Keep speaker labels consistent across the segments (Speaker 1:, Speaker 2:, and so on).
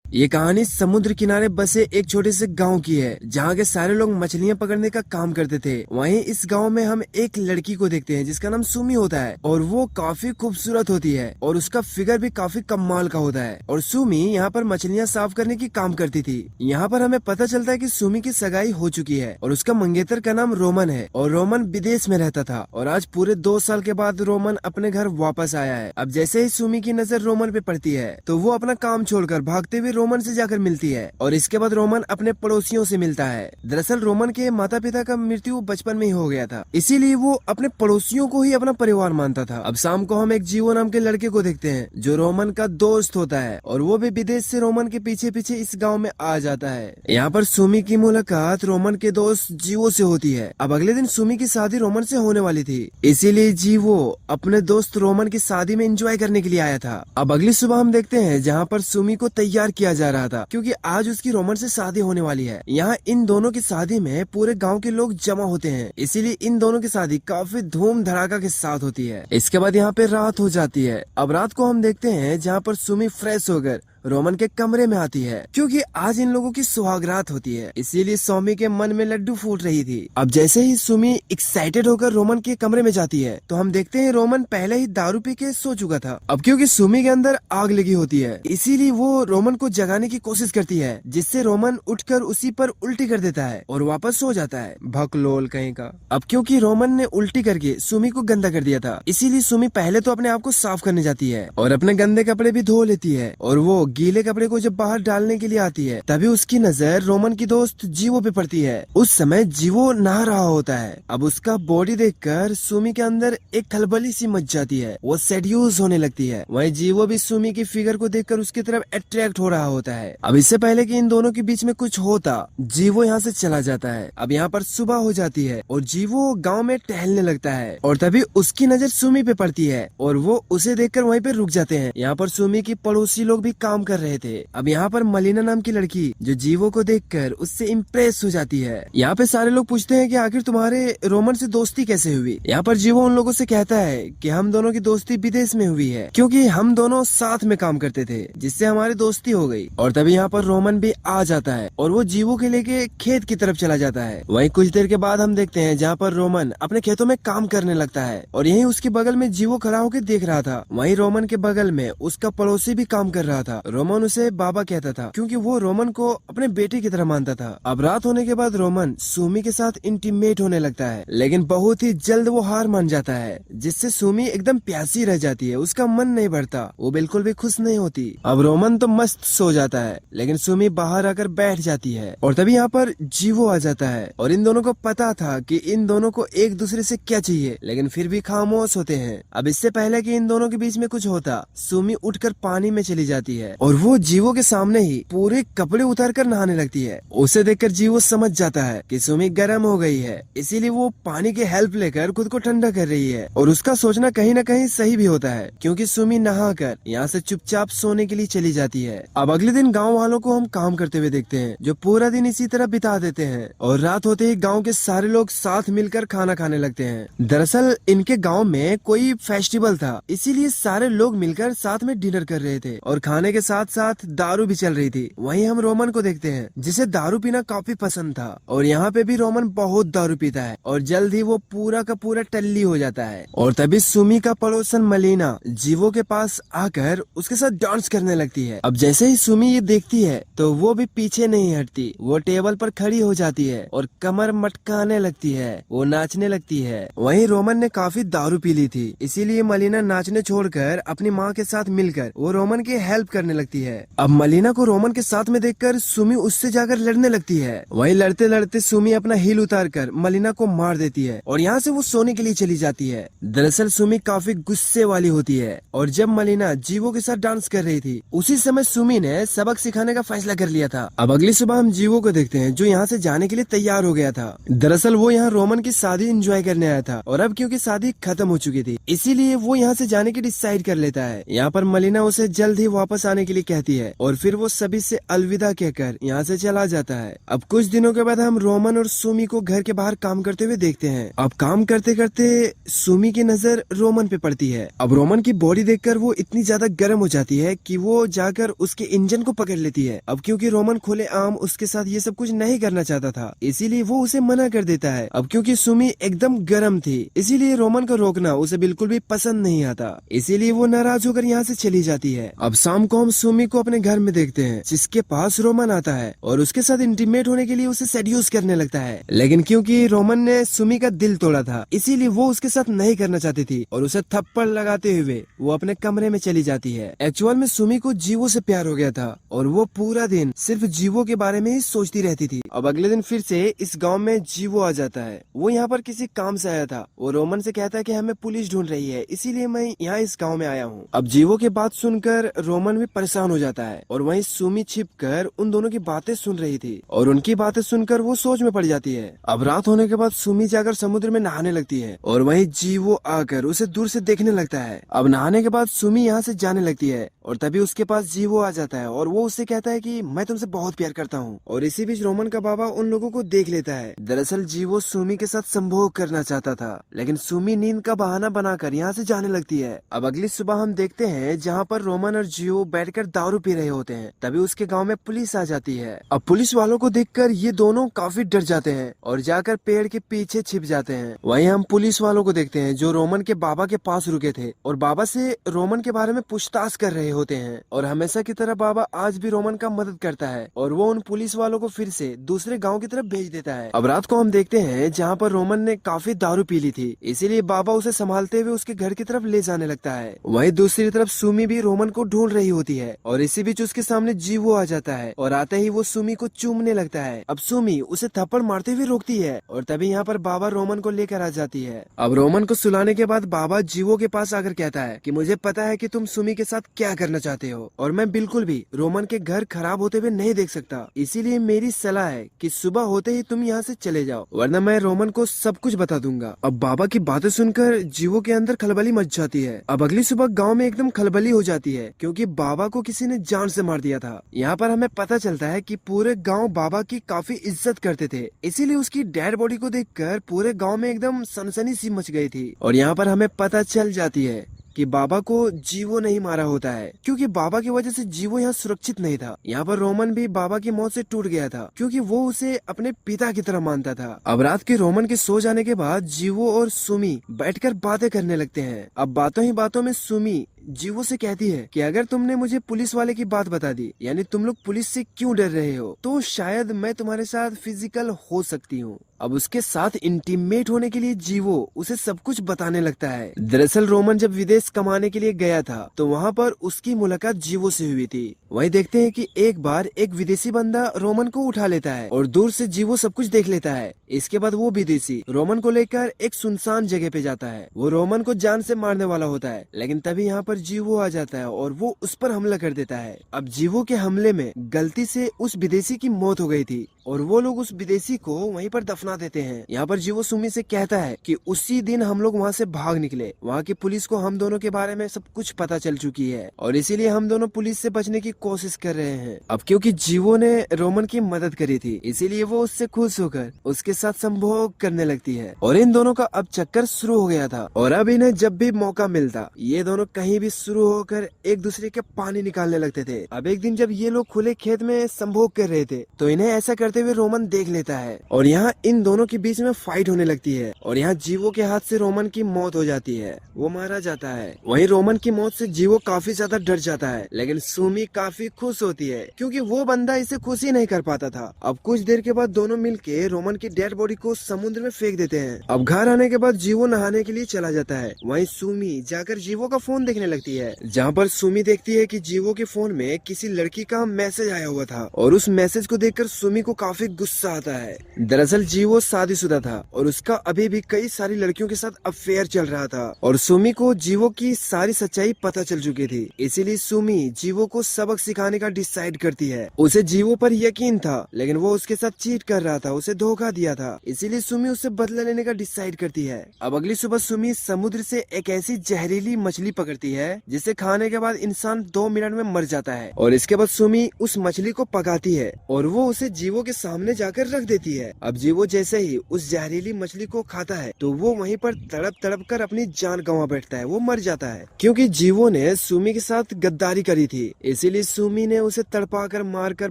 Speaker 1: ये कहानी समुद्र किनारे बसे एक छोटे से गांव की है, जहाँ के सारे लोग मछलियाँ पकड़ने का काम करते थे। वहीं इस गांव में हम एक लड़की को देखते हैं जिसका नाम सुमी होता है और वो काफी खूबसूरत होती है और उसका फिगर भी काफी कमाल का होता है। और सुमी यहाँ पर मछलियाँ साफ करने की काम करती थी। यहाँ पर हमें पता चलता है कि सुमी की सगाई हो चुकी है और उसका मंगेतर का नाम रोमन है और रोमन विदेश में रहता था और आज पूरे 2 साल के बाद रोमन अपने घर वापस आया है। अब जैसे ही सुमी की नजर रोमन पे पड़ती है तो वो अपना काम छोड़कर भागते हुए रोमन से जाकर मिलती है और इसके बाद रोमन अपने पड़ोसियों से मिलता है। दरअसल रोमन के माता पिता का मृत्यु बचपन में ही हो गया था, इसीलिए वो अपने पड़ोसियों को ही अपना परिवार मानता था। अब शाम को हम एक जीवो नाम के लड़के को देखते हैं जो रोमन का दोस्त होता है और वो भी विदेश से रोमन के पीछे पीछे इस गाँव में आ जाता है। यहाँ पर सुमी की मुलाकात रोमन के दोस्त जीवो से होती है। अब अगले दिन सुमी की शादी रोमन से होने वाली थी, इसीलिए जीवो अपने दोस्त रोमन की शादी में एंजॉय करने के लिए आया था। अब अगली सुबह हम देखते हैं जहाँ पर सुमी को तैयार किया जा रहा था क्योंकि आज उसकी रोमन से शादी होने वाली है। यहाँ इन दोनों की शादी में पूरे गांव के लोग जमा होते हैं, इसीलिए इन दोनों की शादी काफी धूम धड़ाका के साथ होती है। इसके बाद यहाँ पे रात हो जाती है। अब रात को हम देखते हैं जहाँ पर सुमी फ्रेश होकर रोमन के कमरे में आती है क्योंकि आज इन लोगों की सुहागरात होती है, इसीलिए सुमी के मन में लड्डू फूट रही थी। अब जैसे ही सुमी एक्साइटेड होकर रोमन के कमरे में जाती है तो हम देखते हैं रोमन पहले ही दारू पी के सो चुका था। अब क्योंकि सुमी के अंदर आग लगी होती है, इसीलिए वो रोमन को जगाने की कोशिश करती है, जिससे रोमन उठकर उसी पर उल्टी कर देता है और वापस सो जाता है। भकलोल कहीं का। अब क्योंकि रोमन ने उल्टी करके सुमी को गंदा कर दिया था, इसीलिए सुमी पहले तो अपने आप को साफ करने जाती है और अपने गंदे कपड़े भी धो लेती है और वो गीले कपड़े को जब बाहर डालने के लिए आती है तभी उसकी नजर रोमन की दोस्त जीवो पे पड़ती है। उस समय जीवो नहा रहा होता है। अब उसका बॉडी देखकर सुमी के अंदर एक खलबली सी मच जाती है, वो सेड्यूस होने लगती है। वहीं जीवो भी सुमी की फिगर को देखकर उसकी तरफ अट्रैक्ट हो रहा होता है। अब इससे पहले कि इन दोनों के बीच में कुछ होता, जीवो यहाँ से चला जाता है। अब यहाँ पर सुबह हो जाती है और जीवो गाँव में टहलने लगता है और तभी उसकी नजर सुमी पे पड़ती है और वो उसे देखकर वहीं पे रुक जाते हैं। यहाँ पर सुमी की पड़ोसी लोग भी काम कर रहे थे। अब यहाँ पर मलिना नाम की लड़की जो जीवो को देखकर उससे इम्प्रेस हो जाती है। यहाँ पे सारे लोग पूछते हैं कि आखिर तुम्हारे रोमन से दोस्ती कैसे हुई। यहाँ पर जीवो उन लोगों से कहता है कि हम दोनों की दोस्ती विदेश में हुई है क्योंकि हम दोनों साथ में काम करते थे, जिससे हमारी दोस्ती हो गई। और तभी यहाँ पर रोमन भी आ जाता है और वो जीवो के लेके खेत की तरफ चला जाता है। वहीं कुछ देर के बाद हम देखते हैं जहाँ पर रोमन अपने खेतों में काम करने लगता है और यहीं उसके बगल में जीवो खड़ा होकर देख रहा था। वहीं रोमन के बगल में उसका पड़ोसी भी काम कर रहा था। रोमन उसे बाबा कहता था क्योंकि वो रोमन को अपने बेटे की तरह मानता था। अब रात होने के बाद रोमन सुमी के साथ इंटीमेट होने लगता है, लेकिन बहुत ही जल्द वो हार मान जाता है, जिससे सुमी एकदम प्यासी रह जाती है। उसका मन नहीं बढ़ता, वो बिल्कुल भी खुश नहीं होती। अब रोमन तो मस्त सो जाता है, लेकिन सुमी बाहर आकर बैठ जाती है और तभी यहाँ पर जीवो आ जाता है और इन दोनों को पता था कि इन दोनों को एक दूसरे से क्या चाहिए, लेकिन फिर भी खामोश होते हैं। अब इससे पहले कि इन दोनों के बीच में कुछ होता, सुमी उठकर पानी में चली जाती है और वो जीवो के सामने ही पूरे कपड़े उतार कर नहाने लगती है। उसे देखकर जीवो समझ जाता है कि सुमी गर्म हो गई है, इसीलिए वो पानी की हेल्प लेकर खुद को ठंडा कर रही है। और उसका सोचना कहीं न कहीं सही भी होता है क्योंकि सुमी नहाकर यहाँ से चुपचाप सोने के लिए चली जाती है। अब अगले दिन गाँव वालों को हम काम करते हुए देखते हैं जो पूरा दिन इसी तरह बिता देते हैं और रात होते ही गाँव के सारे लोग साथ मिलकर खाना खाने लगते हैं। दरअसल इनके गाँव में कोई फेस्टिवल था, इसीलिए सारे लोग मिलकर साथ में डिनर कर रहे थे और खाने के साथ साथ दारू भी चल रही थी। वहीं हम रोमन को देखते हैं जिसे दारू पीना काफी पसंद था और यहाँ पे भी रोमन बहुत दारू पीता है और जल्द ही वो पूरा का पूरा टल्ली हो जाता है। और तभी सुमी का पड़ोसन मलिना जीवो के पास आकर उसके साथ डांस करने लगती है। अब जैसे ही सुमी ये देखती है तो वो भी पीछे नहीं हटती, वो टेबल पर खड़ी हो जाती है और कमर मटकाने लगती है, वो नाचने लगती है। वहीं रोमन ने काफी दारू पी ली थी, इसीलिए मलिना नाचने छोड़कर अपनी माँ के साथ मिलकर वो रोमन की हेल्प करने लगती है। अब मलिना को रोमन के साथ में देखकर सुमी उससे जाकर लड़ने लगती है। वहीं लड़ते लड़ते सुमी अपना हील उतारकर मलिना को मार देती है और यहाँ से वो सोने के लिए चली जाती है। दरअसल सुमी काफी गुस्से वाली होती है और जब मलिना जीवो के साथ डांस कर रही थी उसी समय सुमी ने सबक सिखाने का फैसला कर लिया था। अब अगली सुबह हम जीवो को देखते हैं जो यहाँ से जाने के लिए तैयार हो गया था। दरअसल वो यहाँ रोमन की शादी एंजॉय करने आया था और अब क्योंकि शादी खत्म हो चुकी थी, इसीलिए वो यहाँ से जाने की डिसाइड कर लेता है। यहाँ पर मलिना उसे जल्द ही वापस आने के के लिए कहती है और फिर वो सभी से अलविदा कहकर यहाँ से चला जाता है। अब कुछ दिनों के बाद हम रोमन और सुमी को घर के बाहर काम करते हुए देखते हैं। अब काम करते करते सुमी की नजर रोमन पे पड़ती है। अब रोमन की बॉडी देखकर वो इतनी ज्यादा गर्म हो जाती है कि वो जाकर उसके इंजन को पकड़ लेती है। अब क्योंकि रोमन खुले आम उसके साथ ये सब कुछ नहीं करना चाहता था, इसीलिए वो उसे मना कर देता है। अब क्योंकि सुमी एकदम गर्म थी, इसीलिए रोमन को रोकना उसे बिल्कुल भी पसंद नहीं आता, इसीलिए वो नाराज होकर यहाँ से चली जाती है। अब शाम को हम सुमी को अपने घर में देखते हैं, जिसके पास रोमन आता है और उसके साथ इंटीमेट होने के लिए उसे सेड्यूस करने लगता है। लेकिन क्योंकि रोमन ने सुमी का दिल तोड़ा था, इसीलिए वो उसके साथ नहीं करना चाहती थी और उसे थप्पड़ लगाते हुए वो अपने कमरे में चली जाती है। एक्चुअल में सुमी को जीवो से प्यार हो गया था और वो पूरा दिन सिर्फ जीवो के बारे में ही सोचती रहती थी। अब अगले दिन फिर से इस गांव में जीवो आ जाता है। वो यहाँ पर किसी काम से आया था। वो रोमन से कहता है कि हमें पुलिस ढूंढ रही है, इसीलिए मैं यहाँ इस गांव में आया हूँ। अब जीवो की बात सुनकर रोमन भी परेशान हो जाता है और वहीं सुमी छिपकर उन दोनों की बातें सुन रही थी और उनकी बातें सुनकर वो सोच में पड़ जाती है। अब रात होने के बाद सुमी जाकर समुद्र में नहाने लगती है और वहीं जीवो आकर उसे दूर से देखने लगता है। अब नहाने के बाद सुमी यहाँ से जाने लगती है और तभी उसके पास जीवो आ जाता है और वो उससे कहता है कि मैं तुमसे बहुत प्यार करता हूँ। और इसी बीच रोमन का बाबा उन लोगों को देख लेता है। दरअसल जीवो सुमी के साथ संभोग करना चाहता था, लेकिन सुमी नींद का बहाना बनाकर यहाँ से जाने लगती है। अब अगली सुबह हम देखते हैं जहाँ पर रोमन और जीवो बैठकर दारू पी रहे होते हैं, तभी उसके गाँव में पुलिस आ जाती है। अब पुलिस वालों को देखकर ये दोनों काफी डर जाते हैं और जाकर पेड़ के पीछे छिप जाते हैं। वहीं हम पुलिस वालों को देखते हैं जो रोमन के बाबा के पास रुके थे और बाबा से रोमन के बारे में पूछताछ कर रहे होते हैं। और हमेशा की तरह बाबा आज भी रोमन का मदद करता है और वो उन पुलिस वालों को फिर से दूसरे गांव की तरफ भेज देता है। अब रात को हम देखते हैं जहाँ पर रोमन ने काफी दारू पी ली थी, इसीलिए बाबा उसे संभालते हुए उसके घर की तरफ ले जाने लगता है। वहीं दूसरी तरफ सुमी भी रोमन को ढूंढ रही होती है और इसी बीच उसके सामने जीवो आ जाता है और आते ही वो सुमी को चूमने लगता है। अब सुमी उसे थप्पड़ मारते हुए रोकती है और तभी यहाँ पर बाबा रोमन को लेकर आ जाती है। अब रोमन को सुलाने के बाद बाबा जीवो के पास आकर कहता है कि मुझे पता है कि तुम सुमी के साथ क्या करना चाहते हो और मैं बिल्कुल भी रोमन के घर खराब होते हुए नहीं देख सकता, इसीलिए मेरी सलाह है कि सुबह होते ही तुम यहाँ से चले जाओ, वरना मैं रोमन को सब कुछ बता दूंगा। अब बाबा की बातें सुनकर जीवो के अंदर खलबली मच जाती है। अब अगली सुबह गाँव में एकदम खलबली हो जाती है क्योंकि बाबा को किसी ने जान से मार दिया था। यहाँ पर हमें पता चलता है कि पूरे गाँव बाबा की काफी इज्जत करते थे, इसीलिए उसकी डेड बॉडी को देखकर पूरे गांव में एकदम सनसनी सी मच गई थी। और यहाँ पर हमें पता चल जाती है कि बाबा को जीवो नहीं मारा होता है, क्योंकि बाबा की वजह से जीवो यहाँ सुरक्षित नहीं था। यहाँ पर रोमन भी बाबा की मौत से टूट गया था क्योंकि वो उसे अपने पिता की तरह मानता था। अब रात के रोमन के सो जाने के बाद जीवो और सुमी बैठकर बातें करने लगते हैं। अब बातों ही बातों में सुमी जीवो से कहती है कि अगर तुमने मुझे पुलिस वाले की बात बता दी, यानी तुम लोग पुलिस से क्यों डर रहे हो, तो शायद मैं तुम्हारे साथ फिजिकल हो सकती हूँ। अब उसके साथ इंटीमेट होने के लिए जीवो उसे सब कुछ बताने लगता है। दरअसल रोमन जब विदेश कमाने के लिए गया था तो वहाँ पर उसकी मुलाकात जीवो से हुई थी। वही देखते हैं कि एक बार एक विदेशी बंदा रोमन को उठा लेता है और दूर से जीवो सब कुछ देख लेता है। इसके बाद वो विदेशी रोमन को लेकर एक सुनसान जगह पे जाता है। वो रोमन को जान से मारने वाला होता है, लेकिन तभी यहाँ पर जीवो आ जाता है और वो उस पर हमला कर देता है। अब जीवो के हमले में गलती से उस विदेशी की मौत हो गई थी और वो लोग उस विदेशी को वहीं पर दफना देते हैं। यहाँ पर जीवो सुमी से कहता है कि उसी दिन हम लोग वहाँ से भाग निकले। वहाँ की पुलिस को हम दोनों के बारे में सब कुछ पता चल चुकी है और इसीलिए हम दोनों पुलिस से बचने की कोशिश कर रहे हैं। अब क्योंकि जीवो ने रोमन की मदद करी थी, इसीलिए वो उससे खुश होकर उसके साथ संभोग करने लगती है और इन दोनों का अब चक्कर शुरू हो गया था। और अब इन्हें जब भी मौका मिलता ये दोनों कहीं भी शुरू होकर एक दूसरे के पानी निकालने लगते थे। अब एक दिन जब ये लोग खुले खेत में संभोग कर रहे थे तो इन्हें ऐसा करते हुए रोमन देख लेता है और यहाँ इन दोनों के बीच में फाइट होने लगती है और यहाँ जीवो के हाथ से रोमन की मौत हो जाती है, वो मारा जाता है। वहीं रोमन की मौत से जीवो काफी ज्यादा डर जाता है, लेकिन सुमी काफी खुश होती है क्योंकि वो बंदा इसे खुश ही नहीं कर पाता था। अब कुछ देर के बाद दोनों मिलके रोमन की डेड बॉडी को समुद्र में फेंक देते हैं। अब घर आने के बाद जीवो नहाने के लिए चला जाता है। वहीं सुमी जाकर जीवो का फोन देखने लगती है, जहाँ पर सुमी देखती है कि जीवो के फोन में किसी लड़की का मैसेज आया हुआ था और उस मैसेज को देखकर सुमी को काफी गुस्सा आता है। दरअसल जीवो शादीशुदा था और उसका अभी भी कई सारी लड़कियों के साथ अफेयर चल रहा था और सुमी को जीवो की सारी सच्चाई पता चल चुकी थी। इसीलिए सुमी जीवो को सबक सिखाने का डिसाइड करती है। उसे जीवो पर यकीन था लेकिन वो उसके साथ चीट कर रहा था, उसे धोखा दिया था। इसीलिए सुमी उससे बदला लेने का डिसाइड करती है। अब अगली सुबह सुमी समुद्र से एक ऐसी जहरीली मछली पकड़ती है जिसे खाने के बाद इंसान 2 मिनट में मर जाता है और इसके बाद सुमी उस मछली को पकाती है और वो उसे जीवो के सामने जाकर रख देती है। अब जीवो जैसे ही उस जहरीली मछली को खाता है तो वो वहीं पर तड़प तड़प कर अपनी जान गंवा बैठता है, वो मर जाता है क्योंकि जीवो ने सुमी के साथ गद्दारी करी थी। इसीलिए सुमी ने उसे तड़पा कर मार कर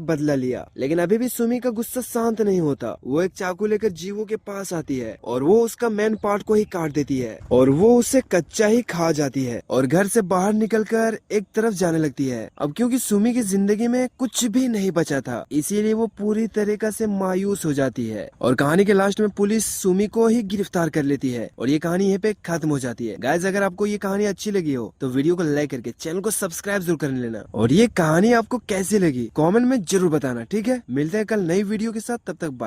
Speaker 1: बदला लिया। लेकिन अभी भी सुमी का गुस्सा शांत नहीं होता। वो एक चाकू लेकर जीवो के पास आती है और वो उसका मेन पार्ट को ही काट देती है और वो उसे कच्चा ही खा जाती है और घर से बाहर निकलकर एक तरफ जाने लगती है। अब क्योंकि सुमी की जिंदगी में कुछ भी नहीं बचा था इसीलिए वो पूरी तरीके से मायूस हो जाती है और कहानी के लास्ट में पुलिस सुमी को ही गिरफ्तार कर लेती है और ये कहानी यहीं पे खत्म हो जाती है। गाइस अगर आपको ये कहानी अच्छी लगी हो तो वीडियो को लाइक करके चैनल को सब्सक्राइब जरूर कर लेना और ये कहानी आपको कैसी लगी कमेंट में जरूर बताना। ठीक है, मिलते हैं कल नई वीडियो के साथ, तब तक बाय।